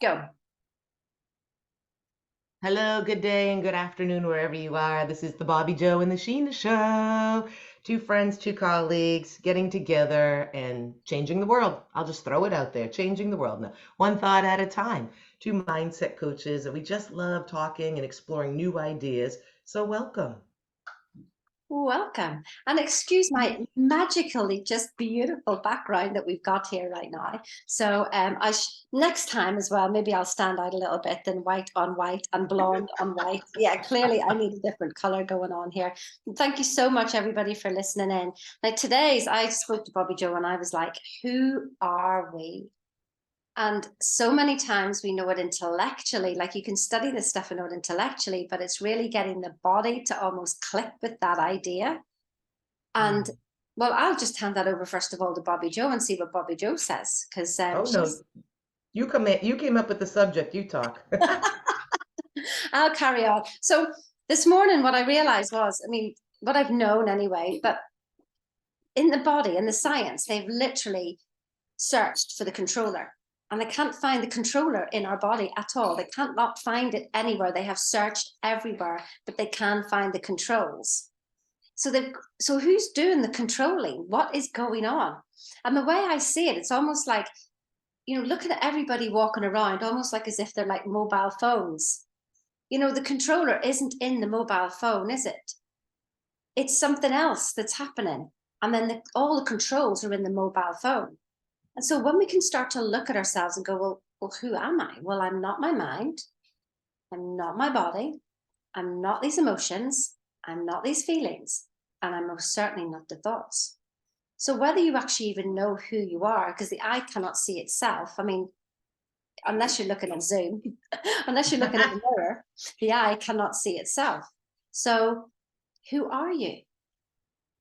Go. Hello, good day, and good afternoon, wherever you are. This is the Bobby Joe and the Sheena Show. Two friends, two colleagues getting together and changing the world. I'll just throw it out there, changing the world. Now, one thought at a time. Two mindset coaches that we just love talking and exploring new ideas. So, welcome. Welcome. And excuse my magically just beautiful background that we've got here right now. So next time as well, maybe I'll stand out a little bit than white on white and blonde on white. Yeah, clearly I need a different color going on here. Thank you so much, everybody, for listening in. Now, I spoke to Bobby Joe and I was like, who are we? And so many times we know it intellectually, like you can study this stuff and know it intellectually, but it's really getting the body to almost click with that idea. And Mm. well, I'll just hand that over first of all to Bobby Joe and see what Bobby Joe says, because Oh, no, she's. you came up with the subject, you talk. I'll carry on. So this morning, what I realized was, I mean, what I've known anyway, but in the body, in the science, they've literally searched for the controller and they can't find the controller in our body at all. They can't not find it anywhere. They have searched everywhere, but they can find the controls. So so who's doing the controlling? What is going on? And the way I see it, it's almost like, looking at everybody walking around, almost like as if they're like mobile phones. The controller isn't in the mobile phone, is it? It's something else that's happening. And then all the controls are in the mobile phone. And so when we can start to look at ourselves and go, well, who am I? Well, I'm not my mind. I'm not my body. I'm not these emotions. I'm not these feelings. And I'm most certainly not the thoughts. So whether you actually even know who you are, because the eye cannot see itself. I mean, unless you're looking at Zoom, unless you're looking at the mirror, the eye cannot see itself. So who are you?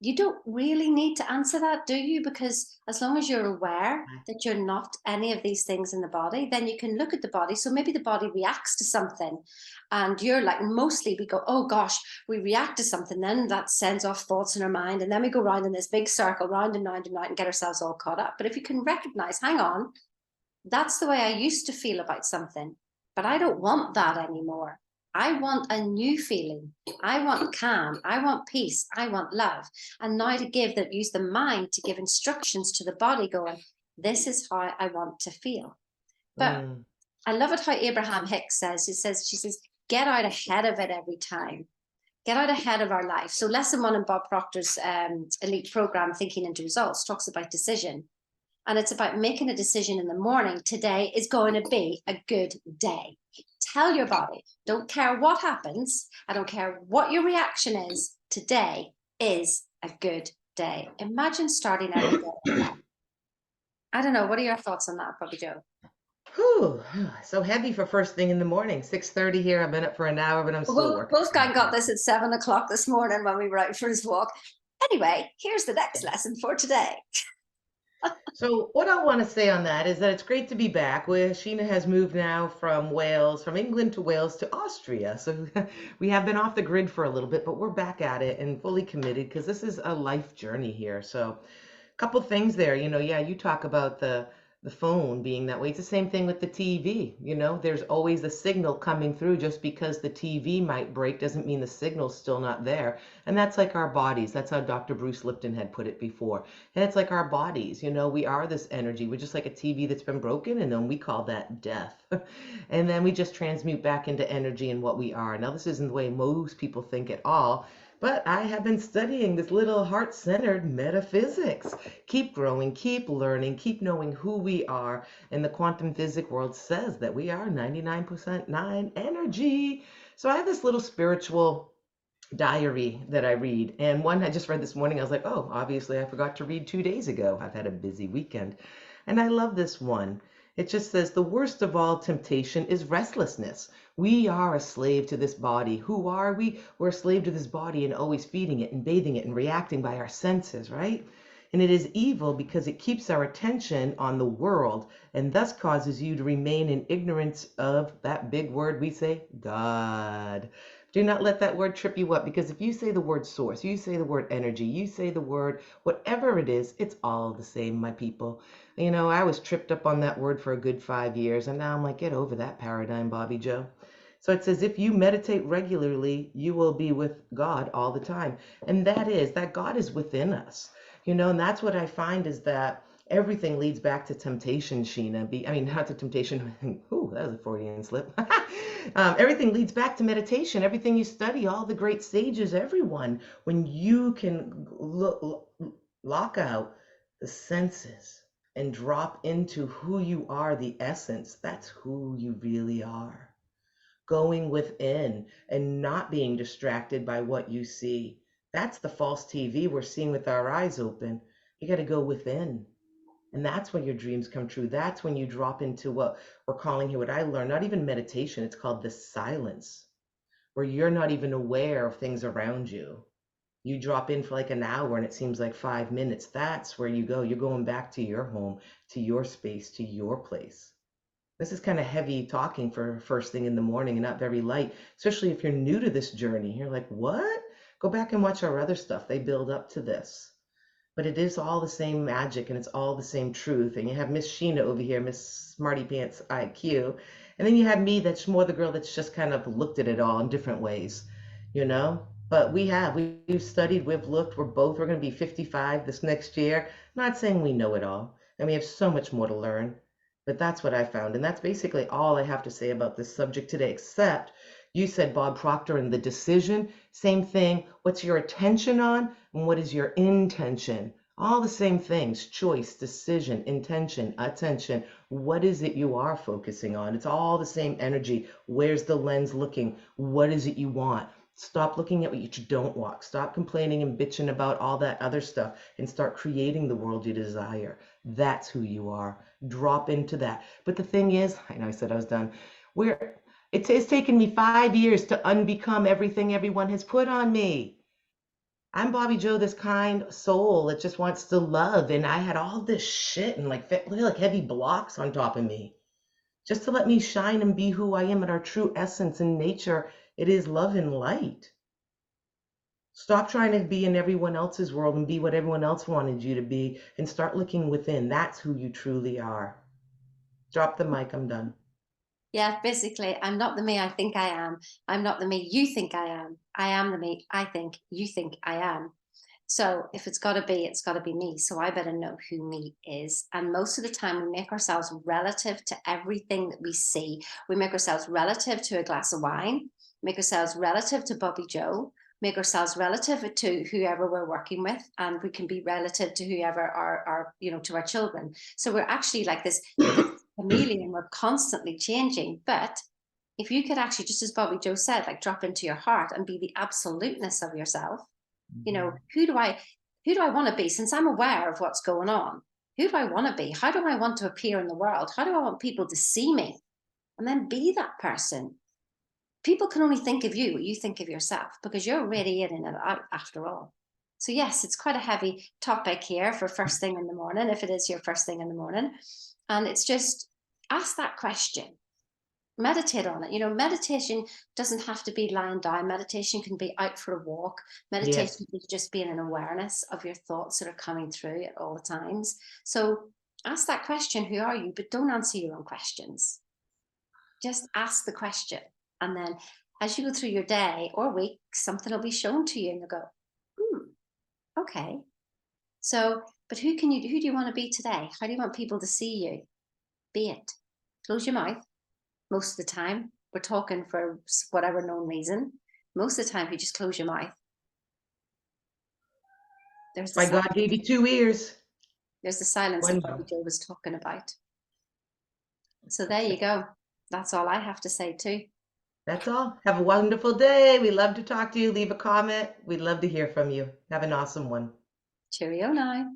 You don't really need to answer that, do you? Because as long as you're aware that you're not any of these things in the body, then you can look at the body. So maybe the body reacts to something, and you're like, mostly we go, oh gosh, we react to something, then that sends off thoughts in our mind. And then we go round in this big circle, round and round and round, and get ourselves all caught up. But if you can recognize, hang on, that's the way I used to feel about something, but I don't want that anymore. I want a new feeling. I want calm. I want peace. I want love. And now use the mind to give instructions to the body going, this is how I want to feel. But Mm. I love it how Abraham Hicks says, she says, get out ahead of it every time. Get out ahead of our life. So lesson one in Bob Proctor's elite program, Thinking into Results, talks about decision. And it's about making a decision in the morning. Today is going to be a good day. Tell your body, don't care what happens. I don't care what your reaction is. Today is a good day. Imagine starting every day like that. I don't know. What are your thoughts on that, Bobby Joe? Whew, so heavy for first thing in the morning. 6:30 here. I've been up for an hour, but I'm still working. Wolfgang got this at 7 o'clock this morning when we were out for his walk. Anyway, here's the next lesson for today. So what I want to say on that is that it's great to be back. Where Sheena has moved now from Wales, from England to Wales to Austria. So we have been off the grid for a little bit, but we're back at it and fully committed because this is a life journey here. So couple things there. Yeah, you talk about the phone being that way. It's the same thing with the TV. There's always the signal coming through. Just because the TV might break doesn't mean the signal's still not there. And that's like our bodies. That's how Dr. Bruce Lipton had put it before. And it's like our bodies. We are this energy. We're just like a TV that's been broken, and then we call that death. And then we just transmute back into energy and what we are. Now, this isn't the way most people think at all. But I have been studying this little heart-centered metaphysics. Keep growing, keep learning, keep knowing who we are. And the quantum physics world says that we are 99% nine energy. So I have this little spiritual diary that I read. And one I just read this morning, I was like, oh, obviously I forgot to read 2 days ago. I've had a busy weekend. And I love this one. It just says, the worst of all temptation is restlessness. We are a slave to this body. Who are we? We're a slave to this body and always feeding it and bathing it and reacting by our senses, right? And it is evil because it keeps our attention on the world and thus causes you to remain in ignorance of that big word we say, God. Do not let that word trip you up, because if you say the word source, you say the word energy, you say the word whatever it is, it's all the same, my people. I was tripped up on that word for a good 5 years, and now I'm like, get over that paradigm, Bobby Joe. So it says, if you meditate regularly, you will be with God all the time. And that God is within us, and that's what I find is that everything leads back to temptation, Sheena. I mean, not to temptation. Ooh, that was a Freudian slip. Everything leads back to meditation. Everything you study, all the great sages, everyone, when you can lock out the senses and drop into who you are, the essence, that's who you really are. Going within and not being distracted by what you see. That's the false TV we're seeing with our eyes open. You got to go within. And that's when your dreams come true. That's when you drop into what we're calling here, what I learned, not even meditation, it's called the silence, where you're not even aware of things around you. You drop in for like an hour and it seems like 5 minutes. That's where you go. You're going back to your home, to your space, to your place. This is kind of heavy talking for first thing in the morning and not very light, especially if you're new to this journey. You're like, what? Go back and watch our other stuff. They build up to this. But it is all the same magic and it's all the same truth. And you have Miss Sheena over here, Miss Smarty Pants IQ. And then you have me that's more the girl that's just kind of looked at it all in different ways, you know? But we've studied, we've looked, we're going to be 55 this next year. Not saying we know it all. And we have so much more to learn. But that's what I found. And that's basically all I have to say about this subject today, except you said Bob Proctor and the decision. Same thing. What's your attention on and what is your intention? All the same things: choice, decision, intention, attention. What is it you are focusing on? It's all the same energy. Where's the lens looking? What is it you want? Stop looking at what you don't want. Stop complaining and bitching about all that other stuff and start creating the world you desire. That's who you are. Drop into that. But the thing is, I know I said I was done. It's taken me 5 years to unbecome everything everyone has put on me. I'm Bobby Joe, this kind soul that just wants to love, and I had all this shit and like heavy blocks on top of me, just to let me shine and be who I am at our true essence in nature. It is love and light. Stop trying to be in everyone else's world and be what everyone else wanted you to be, and start looking within. That's who you truly are. Drop the mic. I'm done. Yeah, basically, I'm not the me I think I am. I'm not the me you think I am. I am the me I think you think I am. So if it's got to be, it's got to be me. So I better know who me is. And most of the time, we make ourselves relative to everything that we see. We make ourselves relative to a glass of wine, make ourselves relative to Bobby Joe, make ourselves relative to whoever we're working with, and we can be relative to whoever our to our children. So we're actually like this chameleon. We're constantly changing. But if you could actually, just as Bobby Joe said, like drop into your heart and be the absoluteness of yourself, who do I want to be? Since I'm aware of what's going on, who do I want to be? How do I want to appear in the world? How do I want people to see me? And then be that person. People can only think of you what you think of yourself, because you're radiating it out after all. So yes, it's quite a heavy topic here for first thing in the morning, if it is your first thing in the morning. And it's just ask that question, meditate on it. Meditation doesn't have to be lying down. Meditation can be out for a walk. Yes. Meditation is just being an awareness of your thoughts that are coming through at all times. So ask that question, who are you? But don't answer your own questions. Just ask the question. And then as you go through your day or week, something will be shown to you and you'll go, okay. So, but who do you want to be today? How do you want people to see you? Be it. Close your mouth. Most of the time, we're talking for whatever known reason. Most of the time, if you just close your mouth, there's the My God silence. gave you 2 ears. There's the silence that One Bobby mouth. Joe was talking about. So there you go. That's all I have to say too. That's all. Have a wonderful day. We love to talk to you. Leave a comment. We'd love to hear from you. Have an awesome one. Cheerio now.